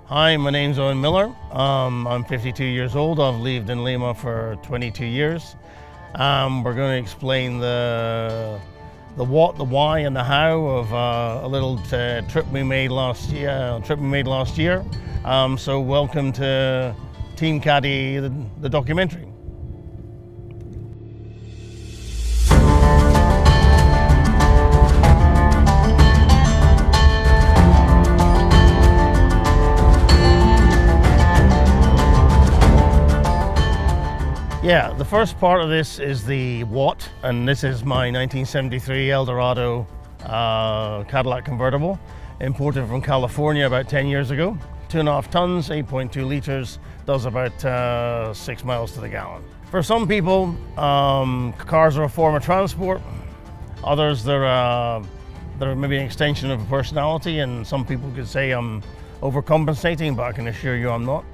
Hi, my name's Owen Miller. I'm 52 years old. I've lived in Lima for 22 years. We're going to explain the what, the why, and the how of a little trip we made last year. So welcome to Team Caddy, the documentary. Yeah, the first part of this is the what, and this is my 1973 Dorado Cadillac convertible, imported from California about 10 years ago. 2.5 tons, 8.2 liters, does about 6 miles to the gallon. For some people, cars are a form of transport. Others, they're maybe an extension of a personality, and some people could say I'm overcompensating, but I can assure you I'm not.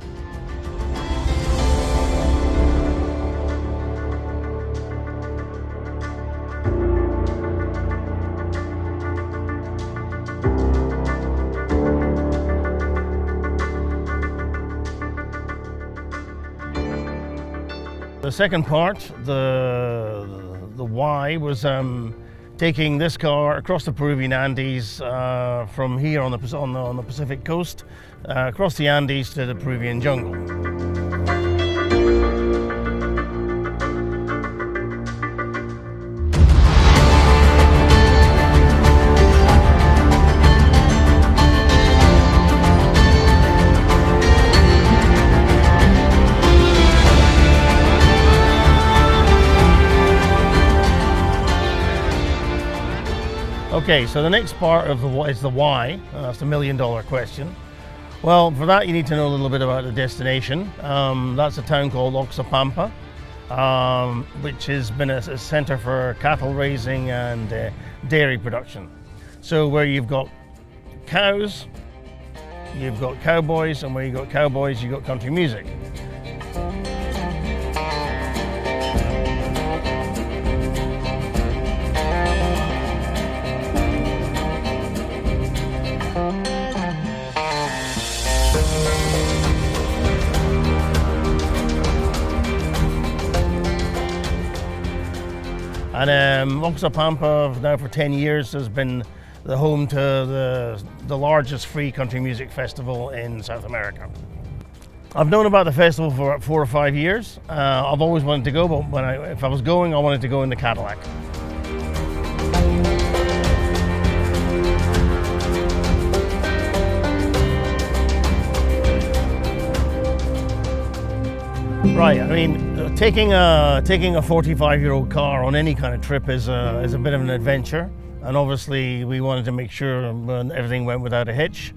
The second part, the why, was taking this car across the Peruvian Andes from here on the Pacific coast, across the Andes to the Peruvian Jungle. Okay, so the next part of is the why. That's the million-dollar question. Well, for that you need to know a little bit about the destination. That's a town called Oxapampa, which has been a center for cattle raising and dairy production. So where you've got cows, you've got cowboys, and where you've got cowboys, you've got country music. And Oxapampa now for 10 years has been the home to the largest free country music festival in South America. I've known about the festival for about 4 or 5 years. I've always wanted to go, but if I was going, I wanted to go in the Cadillac. Right, I mean, taking a 45-year-old car on any kind of trip is a bit of an adventure, and obviously we wanted to make sure everything went without a hitch.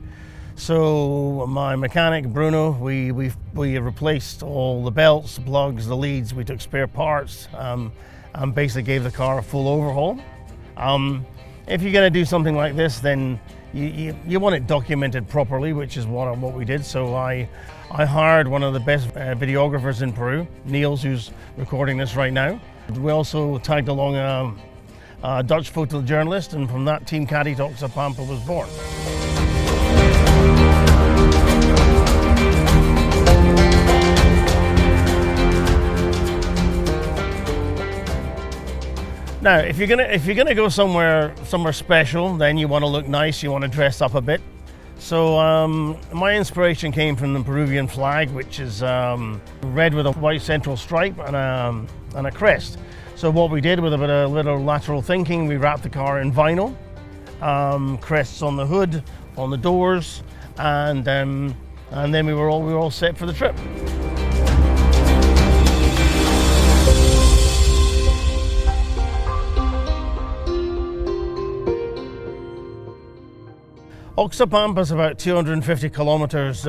So my mechanic Bruno, we replaced all the belts, the plugs, the leads. We took spare parts, and basically gave the car a full overhaul. If you're going to do something like this, then you want it documented properly, which is what we did. So I hired one of the best videographers in Peru, Niels, who's recording this right now. We also tagged along a Dutch photojournalist, and from that, Team Caddy to Oxapampa was born. Now, if you're gonna go somewhere special, then you want to look nice. You want to dress up a bit. So my inspiration came from the Peruvian flag, which is red with a white central stripe and a crest. So what we did, with a bit of little lateral thinking, we wrapped the car in vinyl, crests on the hood, on the doors, and then we were all set for the trip. Oxapampa is about 250 kilometers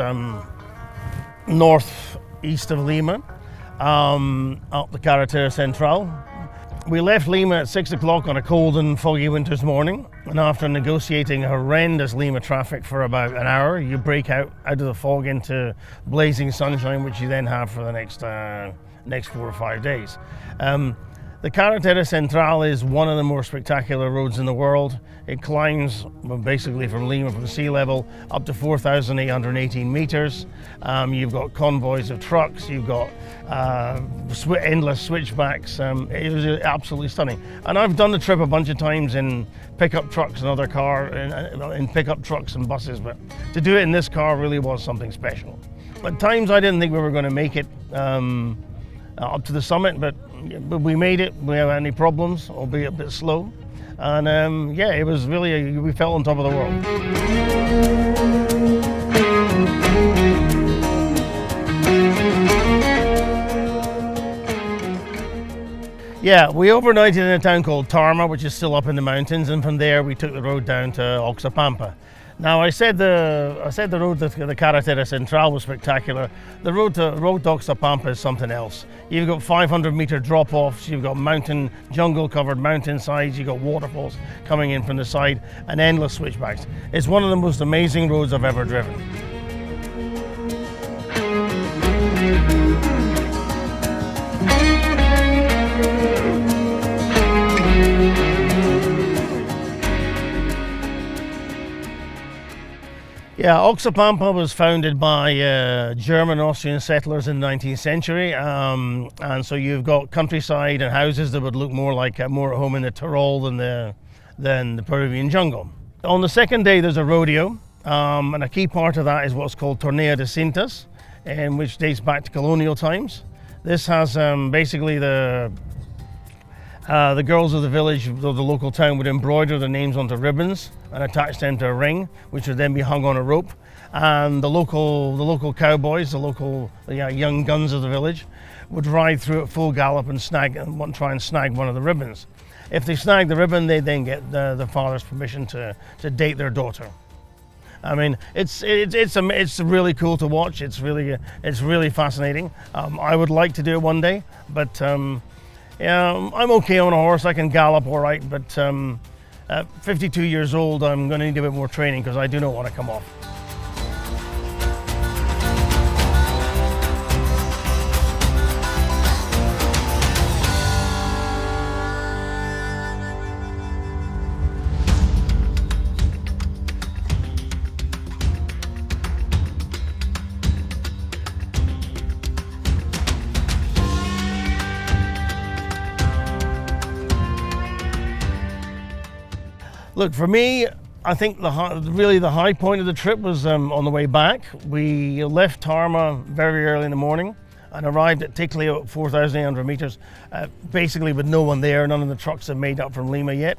northeast of Lima, up the Carretera Central. We left Lima at 6 o'clock on a cold and foggy winter's morning, and after negotiating horrendous Lima traffic for about an hour, you break out of the fog into blazing sunshine, which you then have for the next 4 or 5 days. The Carretera Central is one of the more spectacular roads in the world. It climbs basically from Lima, from sea level, up to 4,818 meters. You've got convoys of trucks, you've got endless switchbacks. It was absolutely stunning. And I've done the trip a bunch of times in pickup trucks and other in pickup trucks and buses, but to do it in this car really was something special. At times I didn't think we were going to make it up to the summit, but we made it. We haven't had any problems, albeit a bit slow. And yeah, it was really, we felt on top of the world. Yeah, we overnighted in a town called Tarma, which is still up in the mountains, and from there we took the road down to Oxapampa. Now I said the road to the Carretera Central was spectacular. The road to Oxapampa is something else. You've got 500-meter drop-offs, you've got mountain, jungle-covered mountainsides, you've got waterfalls coming in from the side, and endless switchbacks. It's one of the most amazing roads I've ever driven. Yeah, Oxapampa was founded by German and Austrian settlers in the 19th century, and so you've got countryside and houses that would look more at home in the Tyrol than the Peruvian jungle. On the second day there's a rodeo, and a key part of that is what's called Torneo de Cintas, which dates back to colonial times. This has basically the girls of the village, of the local town, would embroider their names onto ribbons and attach them to a ring, which would then be hung on a rope. And the local cowboys, the local young guns of the village, would ride through at full gallop and try and snag one of the ribbons. If they snag the ribbon, they then get the father's permission to date their daughter. I mean, it's really cool to watch. It's really fascinating. I would like to do it one day, but. Yeah, I'm okay on a horse, I can gallop all right, but at 52 years old, I'm going to need a bit more training because I do not want to come off. Look, for me, I think the high point of the trip was on the way back. We left Tarma very early in the morning and arrived at Ticlio at 4,800 meters, basically with no one there. None of the trucks had made up from Lima yet.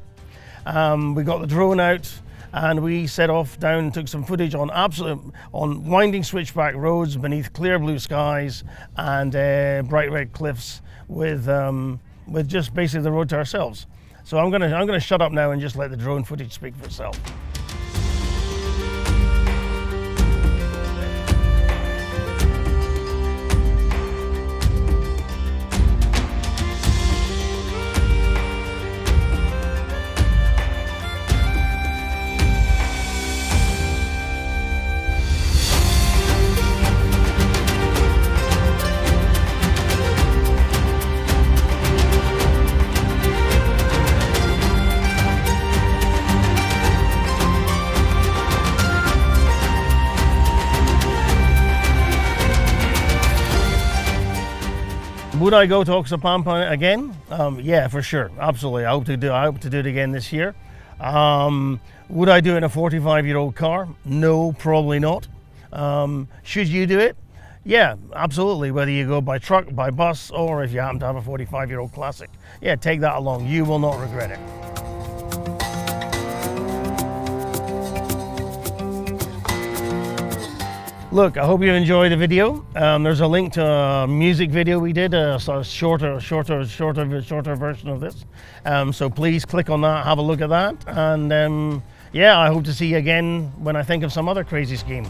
We got the drone out and we set off down and took some footage on winding switchback roads beneath clear blue skies and bright red cliffs with just basically the road to ourselves. So I'm gonna shut up now and just let the drone footage speak for itself. Would I go to Oxapampa again? Yeah, for sure, absolutely. I hope to do it again this year. Would I do it in a 45-year-old car? No, probably not. Should you do it? Yeah, absolutely. Whether you go by truck, by bus, or if you happen to have a 45-year-old classic, yeah, take that along. You will not regret it. Look, I hope you enjoyed the video. There's a link to a music video we did, a sort of shorter version of this. So please click on that, have a look at that, and yeah, I hope to see you again when I think of some other crazy scheme.